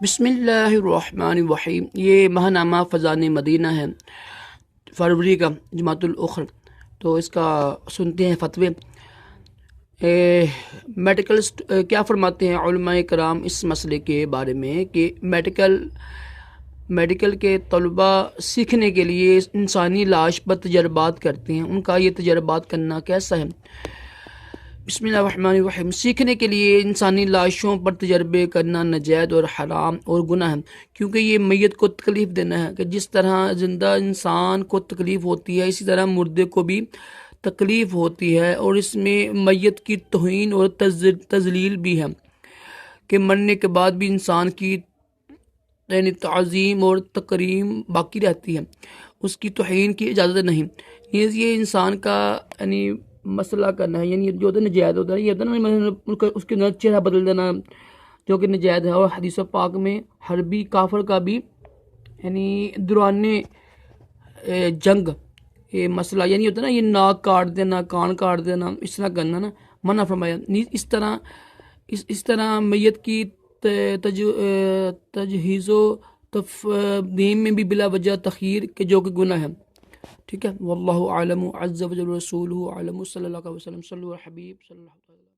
بسم اللہ الرحمن الرحیم۔ یہ ماہنامہ فضان مدینہ ہے فروری کا، جماعت الاخر۔ تو اس کا سنتے ہیں فتوے۔ میڈیکل کیا فرماتے ہیں علماء کرام اس مسئلے کے بارے میں کہ میڈیکل کے طلبہ سیکھنے کے لیے انسانی لاش پر تجربات کرتے ہیں، ان کا یہ تجربات کرنا کیسا ہے؟ بسم اللہ الرحمن الرحیم۔ سیکھنے کے لیے انسانی لاشوں پر تجربے کرنا ناجائز اور حرام اور گناہ ہے، کیونکہ یہ میت کو تکلیف دینا ہے کہ جس طرح زندہ انسان کو تکلیف ہوتی ہے اسی طرح مردے کو بھی تکلیف ہوتی ہے، اور اس میں میت کی توہین اور تذلیل بھی ہے کہ مرنے کے بعد بھی انسان کی یعنی تعظیم اور تکریم باقی رہتی ہے، اس کی توہین کی اجازت نہیں۔ یہ انسان کا یعنی مسئلہ کرنا ہے، یعنی جو ہوتا ہے نجائز ہوتا ہے، یہ ہوتا ہے نا اس کے چہرہ بدل دینا جو کہ نجائز ہے۔ اور حدیث پاک میں حربی کافر کا بھی یعنی دوران جنگ یہ مسئلہ یعنی ہوتا ہے نا، یہ ناک کاٹ دینا، کان کاٹ دینا، اس طرح کرنا نا منع فرمایا۔ اس طرح میت کی تجہیز و تفدیم میں بھی بلا وجہ تخیر کے جو کہ گناہ ہے، ٹھیک ہے۔ واللہ اعلم عز وجل رسولہ اعلم، صلی اللہ علیہ وسلم، صلی اللہ حبیب صلی اللہ علیہ وسلم۔